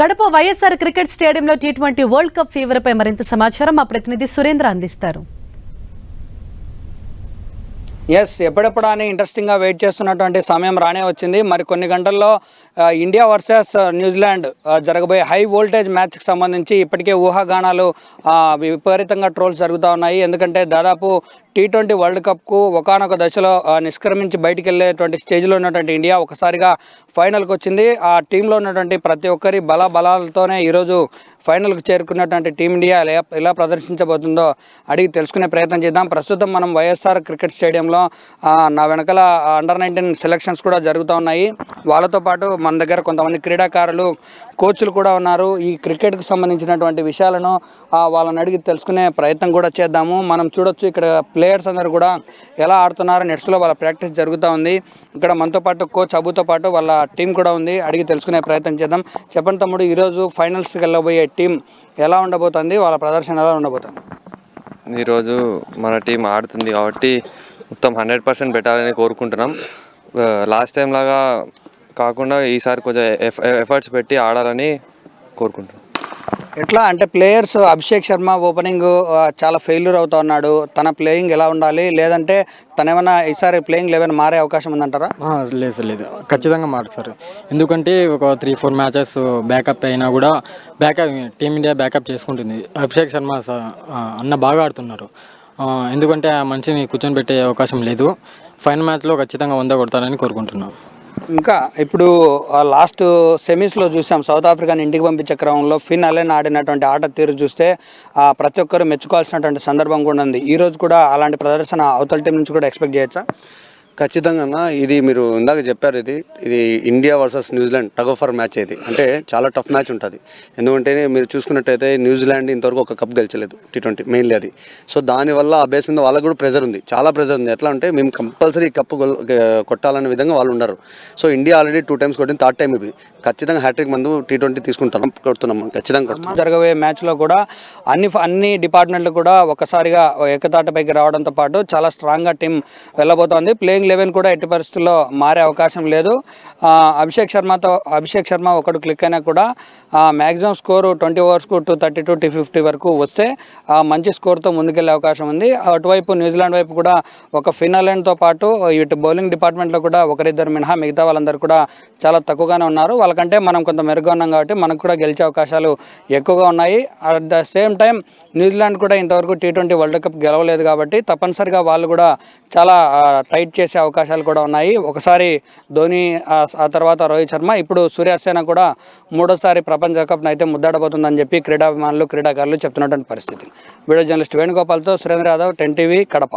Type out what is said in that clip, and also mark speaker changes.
Speaker 1: Kadapa YSR cricket స్టేడియంలో T20 world cup fever పై మరింత సమాచారం మా ప్రతినిధి సురేంద్ర అందిస్తారు.
Speaker 2: ఎప్పుడెప్పుడు అని ఇంట్రెస్టింగ్గా వెయిట్ చేస్తున్నటువంటి సమయం రానే వచ్చింది. మరి కొన్ని గంటల్లో ఇండియా వర్సెస్ న్యూజిలాండ్ జరగబోయే హై వోల్టేజ్ మ్యాచ్కి సంబంధించి ఇప్పటికే ఊహాగానాలు విపరీతంగా ట్రోల్స్ జరుగుతూ ఉన్నాయి. ఎందుకంటే దాదాపు టీ20 వరల్డ్ కప్కు ఒకానొక దశలో నిష్క్రమించి బయటికి వెళ్ళేటువంటి స్టేజ్లో ఉన్నటువంటి ఇండియా ఒకసారిగా ఫైనల్కి వచ్చింది. ఆ టీంలో ఉన్నటువంటి ప్రతి ఒక్కరి బలాలతోనే ఈరోజు ఫైనల్కి చేరుకున్నటువంటి టీమిండియా ఎలా ప్రదర్శించబోతుందో అడిగి తెలుసుకునే ప్రయత్నం చేద్దాం. ప్రస్తుతం మనం వైఎస్ఆర్ క్రికెట్ స్టేడియంలో నా వెనకాల అండర్-19 సెలక్షన్స్ కూడా జరుగుతూ ఉన్నాయి. వాళ్ళతో పాటు మన దగ్గర కొంతమంది క్రీడాకారులు, కోచ్లు కూడా ఉన్నారు. ఈ క్రికెట్కి సంబంధించినటువంటి విషయాలను వాళ్ళని అడిగి తెలుసుకునే ప్రయత్నం కూడా చేద్దాము. మనం చూడొచ్చు ఇక్కడ ప్లేయర్స్ అందరూ కూడా ఎలా ఆడుతున్నారు, నెట్స్లో వాళ్ళ ప్రాక్టీస్ జరుగుతూ ఉంది. ఇక్కడ మనతో పాటు కోచ్ అబుతో పాటు వాళ్ళ టీం కూడా ఉంది, అడిగి తెలుసుకునే ప్రయత్నం చేద్దాం. చెప్పండి తమ్ముడు, ఈరోజు ఫైనల్స్కి వెళ్ళబోయే టీం ఎలా ఉండబోతుంది, వాళ్ళ ప్రదర్శన ఎలా ఉండబోతుంది?
Speaker 3: ఈరోజు మన టీం ఆడుతుంది కాబట్టి మొత్తం 100% పెట్టాలని కోరుకుంటున్నాం. లాస్ట్ టైం లాగా కాకుండా ఈసారి కొంచెం ఎఫర్ట్స్ పెట్టి ఆడాలని కోరుకుంటున్నాం.
Speaker 2: ఎట్లా అంటే ప్లేయర్స్ అభిషేక్ శర్మ ఓపెనింగ్ చాలా ఫెయిల్యూర్ అవుతా ఉన్నాడు. తన ప్లేయింగ్ ఎలా ఉండాలి, లేదంటే తనేమన్నా ఈసారి ప్లేయింగ్ 11 మారే అవకాశం ఉందంటారా?
Speaker 4: లేదు, ఖచ్చితంగా మారుస్తారు. ఎందుకంటే ఒక 3-4 మ్యాచెస్ బ్యాకప్ అయినా కూడా టీమిండియా బ్యాకప్ చేసుకుంటుంది. అభిషేక్ శర్మ అన్న బాగా ఆడుతున్నారు. ఎందుకంటే ఆ మనిషిని కూర్చొని పెట్టే అవకాశం లేదు. ఫైనల్ మ్యాచ్లో ఖచ్చితంగా 100 కొడతారని కోరుకుంటున్నాం.
Speaker 2: ఇంకా ఇప్పుడు లాస్ట్ సెమీస్లో చూసాం, సౌత్ ఆఫ్రికాని ఇంటికి పంపించే క్రమంలో ఫిన్ అలెన్ ఆడినటువంటి ఆట తీరు చూస్తే ప్రతి ఒక్కరు మెచ్చుకోవాల్సినటువంటి సందర్భం కూడా ఉంది. ఈరోజు కూడా అలాంటి ప్రదర్శన అవతల టీం నుంచి కూడా ఎక్స్పెక్ట్ చేయొచ్చా?
Speaker 5: ఖచ్చితంగా. ఇది మీరు ఇందాక చెప్పారు, ఇది India versus New Zealand tug of war match. ఇది అంటే చాలా టఫ్ మ్యాచ్ ఉంటుంది. ఎందుకంటే మీరు చూసుకున్నట్టయితే న్యూజిలాండ్ ఇంతవరకు ఒక కప్ గెలిచలేదు టీ20 మెయిన్లీ అది. సో దానివల్ల ఆ బేస్ మీద వాళ్ళకు కూడా ప్రెజర్ ఉంది, చాలా ప్రెజర్ ఉంది. ఎట్లా అంటే మేము కంపల్సరీ కప్పు కొట్టాలనే విధంగా వాళ్ళు ఉన్నారు. సో ఇండియా ఆల్రెడీ 2 times కొట్టింది, 3rd time ఇది. ఖచ్చితంగా హ్యాట్రిక్ మందు టీ20 తీసుకుంటాం, కొడుతున్నాం ఖచ్చితంగా.
Speaker 2: జరగబోయే మ్యాచ్లో కూడా అన్ని డిపార్ట్మెంట్లు కూడా ఒకసారిగా ఏకతాటపైకి రావడంతో పాటు చాలా స్ట్రాంగ్గా టీం వెళ్ళబోతోంది. ప్లేయింగ్ 11 కూడా ఎట్టి పరిస్థితుల్లో మారే అవకాశం లేదు. అభిషేక్ శర్మ ఒకడు క్లిక్ అయినా కూడా మ్యాక్సిమం స్కోరు 20 ఓవర్స్కు 232, 250 వరకు వస్తే మంచి స్కోర్తో ముందుకెళ్లే అవకాశం ఉంది. అటువైపు న్యూజిలాండ్ వైపు కూడా ఒక ఫినాలెండ్తో పాటు ఇటు బౌలింగ్ డిపార్ట్మెంట్లో కూడా ఒకరిద్దరు మినహా మిగతా వాళ్ళందరూ కూడా చాలా తక్కువగానే ఉన్నారు. వాళ్ళకంటే మనం కొంత మెరుగ్గా ఉన్నాం కాబట్టి మనకు కూడా గెలిచే అవకాశాలు ఎక్కువగా ఉన్నాయి. At the same time New Zealand కూడా ఇంతవరకు టీ20 వరల్డ్ కప్ గెలవలేదు కాబట్టి తప్పనిసరిగా వాళ్ళు కూడా చాలా టైట్ చేసే అవకాశాలు కూడా ఉన్నాయి. ఒకసారి ధోని, ఆ తర్వాత రోహిత్ శర్మ, ఇప్పుడు సూర్యసేన కూడా 3వ ప్రపంచ కప్ను అయితే ముద్దాడబోతుందని చెప్పి క్రీడాభిమానులు, క్రీడాకారులు చెప్తున్నటువంటి పరిస్థితి. వీడియో జర్నలిస్ట్ వేణుగోపాల్తో సురేంద్ర యాదవ్, 10 TV, కడప.